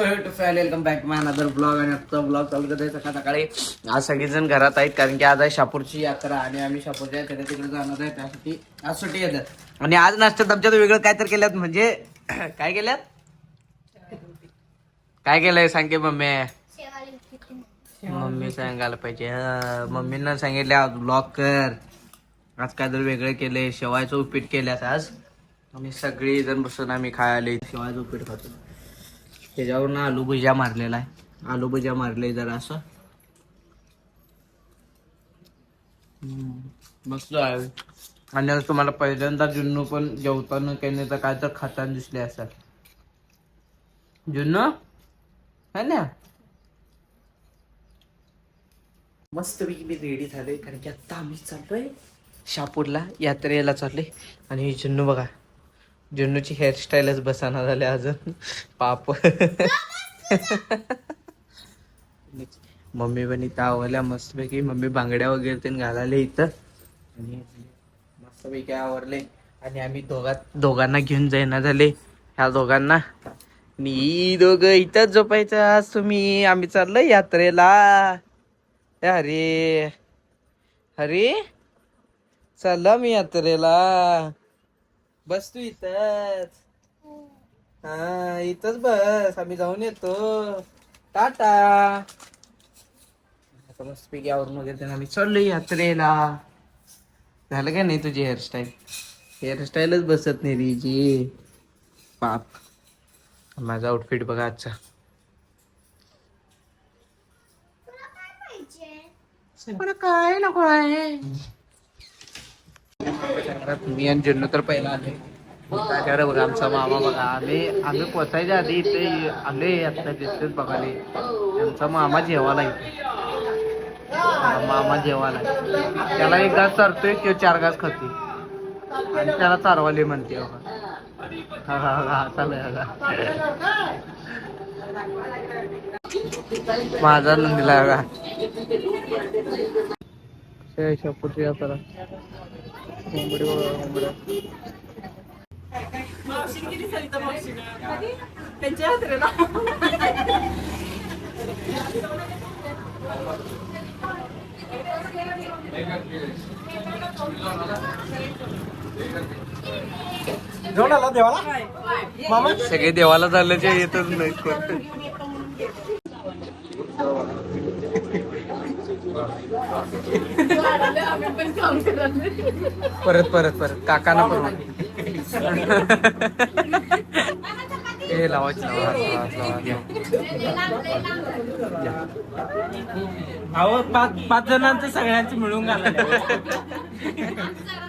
So welcome back माय another blog. आणि आजचा blog चालू करतोय सकाळ सकाळी. आज सगळेजण घरात आहेत कारण की आज आहे शापूरची यात्रा आणि आम्ही शापूरच्या यात्रेला तिकडे जाणार आहे. त्यासाठी आज सुट्टी येतात आणि आज नाश्त्यात आमच्यात वेगळं काय तर केल्यात. म्हणजे काय केल्यात, काय केलंय सांग की मम्मी. मम्मी सांगायला पाहिजे. मम्मीनं सांगितलं आज ब्लॉग कर. आज काय तर वेगळं केलंय. शेवायचं उपीट केल्यास आज आणि सगळी जण बसून आम्ही खायला शेवायचं उपीट खातो. त्याच्यावरून आलू भुजिया मारलेला आहे. आलू भुजिया मारले जरा असं मस्त आहे. आणि आज तुम्हाला पहिल्यांदा जुन्नू पण जेवताना काही तर काय तर खाताना दिसले असं. जुन्नू है ना मस्त पैकी मी रेडी झालोय कारण की आता आम्ही चाललोय शापूरला यात्रेला चाललोय. आणि जुन्नू बघा, जुन्नूची हेअरस्टाईलच बसाना झाले अजून पाप. मम्मी पण इथं आवरल्या मस्तपैकी. मम्मी बांगड्या वगैरे ते घालायला इथं आणि मस्तपैकी आवरले. आणि आम्ही दोघांना घेऊन जाईना झाले ह्या दोघांना. आणि दोघं इथंच झोपायचं आज तुम्ही. आम्ही चाललोय यात्रेला. अरे अरे चाललो मी यात्रेला. बस तू इथंच. हा इथंच बस, आम्ही जाऊन येतो. टाटा. आता मस्त पैकी आवरून वगैरे त्यांना आम्ही चाललोय यात्रेला. झालं का नाही तुझी हेअरस्टाईल? हेअरस्टाईलच बसत नाही तिची पाप. माझा आउटफिट बघा आजचा. मला काय नको आहे. मी आणि जन्नू तर पहिला आले. काय बघा आमचा मामा बघा. आम्ही पोचायच्या आधी इथे आले. आता दिसतेच बघाले आमचा मामा जेवायला इथे. मामा जेवायला त्याला एक घास चारतोय किंवा 4 घास खातोय आणि त्याला चारवाले म्हणते बघा. हा हा हा चालेल. माझा नंदीला बघा. शापूरची यात्रा मुंबडी बघा. त्यांच्या यात्रेला सगळे देवाला चालल्याचे येतच नाही. परत परत परत काकांना पण हे लावायचं. अहो 5 जणांचं सगळ्यांचं मिळून घालायचं.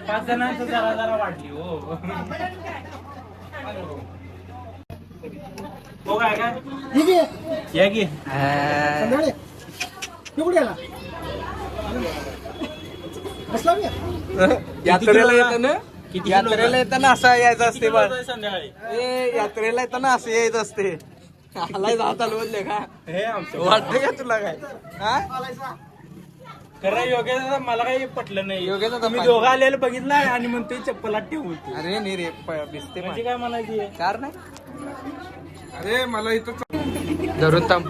5 जणांचं जरा जरा वाटली हो. हो काय काय या की यात्रेला येताना यात्रेला येताना असं यायचं असते बघ. संध्याकाळी यात्रेला येताना असं यायचं असते. आलाय जात बोलले का हे आमचं वाटतं का तुला काय? हा खरं योग्य मला काही पटलं नाही. योग्यता तुम्ही दोघं आलेलं बघितलं आणि म्हणते चप्पलात ठेवून. अरे नाही रे भिजते म्हणजे काय म्हणायची कार नाही. अरे मला इथं धरून थांब.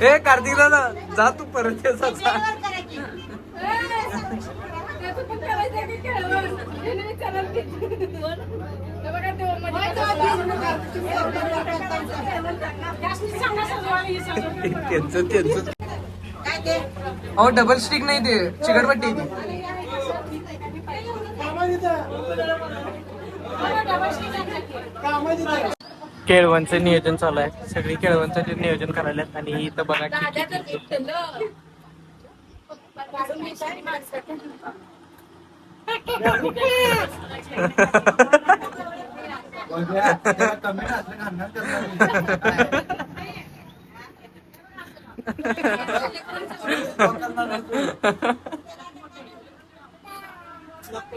ए कार्तिक दादा जा तू परत ये जा. त्यांचं अहो डबल स्टिक नाही ते चिकटपट्टी. केळवणचं नियोजन चालू आहे. सगळी केळवणचं नियोजन करायला. आणि इथं बघा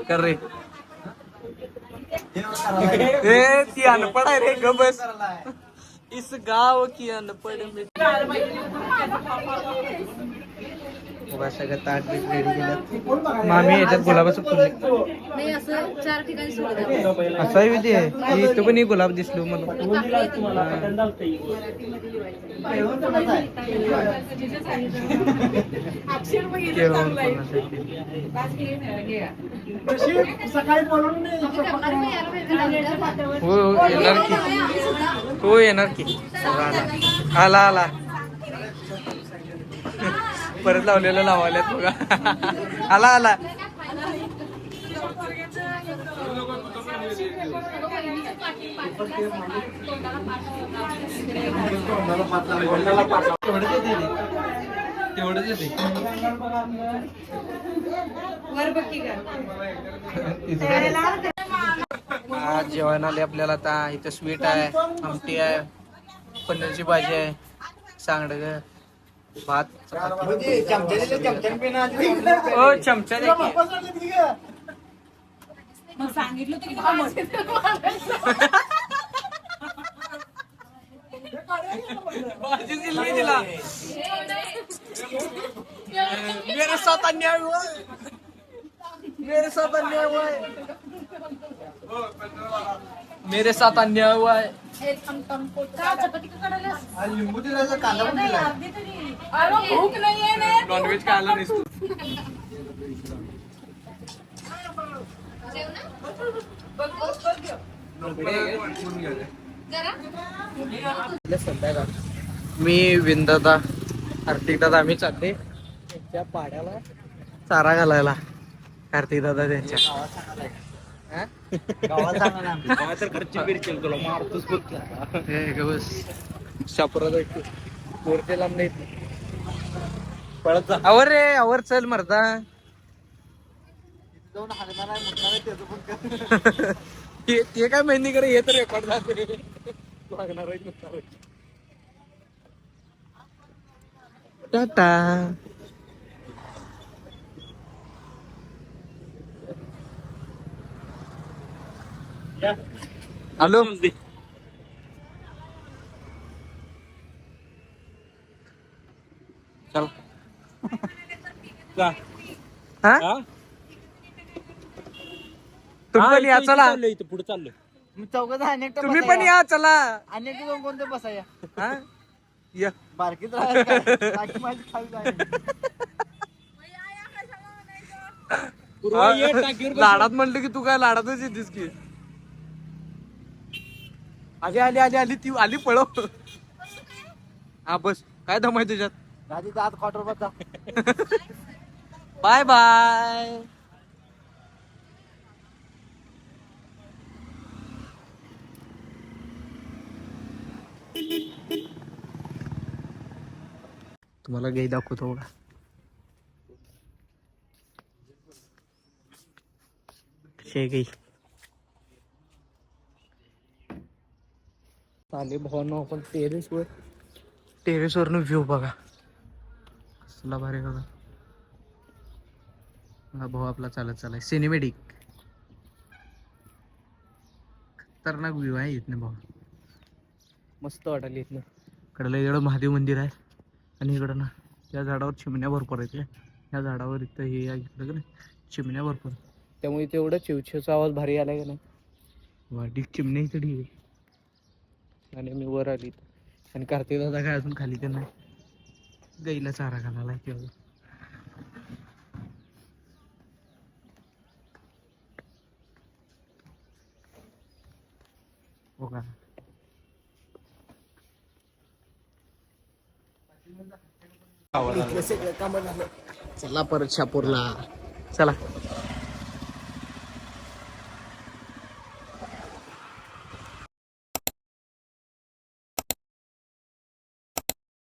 कर रे. ती अनपढ़ है रे ग बस. इस गांव की अनपढ़ में बघा सगळं ताट बीट रेडी केलं. मामी याच्यात गुलाबाचं फुल आहे. नाही असं 4 ठिकाणी सोडलं. असा विधी आहे इथं पण एक गुलाब दिसलो मला. हो येणार की, हो येणार की. आला आला परत लावलेलं लावायला बघा. आला आला तेवढंच येते. आज जेवण आले आपल्याला. आता इथं स्वीट आहे, आमटी आहे, पनीरची भाजी आहे, सांगड, भात, चमचा दे की. सांगितलं भाजी दिली तिला. मेरे साथ अन्याय हुआ, मेरे साथ अन्याय हुआ है, मेरे साथ अन्याय हुआ है. लिंबू दिला, कांदा पण दिला. भूक नाहीये. नॉनव्हेज काय आला नसतो. मी विंदादा कार्तिक दादा आम्ही चालले त्यांच्या पाड्याला चारा घालायला. कार्तिक दादा त्यांच्या आवर रे आवर चल मरदा. ते काय माहिती करे हे तर रेकॉर्ड लागणार आहे. टाटा. हॅलो चल. हा तुम्ही पण या चला. पुढे चाललोय. तुम्ही पण या चला. अनेक दोन कोणते बसाया हा या बारकीत लाडात म्हणलं की तू काय लाडातच येतेस की. आली आली आली आली ती आली पळव. हा बस काय दमाय तुझ्यात. दादी दात क्वार्टर बसा. Bye bye. तुम्हाला गाई दाखवतो बघा. कशी गाई चाले भावांनो. आपण टेरेसवरनं व्ह्यू बघा कसला भारी बघा. हा भाऊ आपला चालत चालाय. सिनेमॅटिक खतरनाक व्ह्यू आहे इथनं भाऊ. मस्त वाटायला इथनं. कडला इकडं महादेव मंदिर आहे आणि इकडं ना त्या झाडावर चिमण्या भरपूर आहेत. या झाडावर इथं हे ऐकलं का नाही चिमण्या भरपूर. त्यामुळे तेवढं चिवचिवचा आवाज भारी आलाय का नाही. वाढीक चिमण्या इथे ढी आहे. आणि मी वर आली आणि कार्तिक दादा काय अजून खाली ते नाही. गाईला चारा घालायला तेवढं. हो का चला परत शापूरला चला.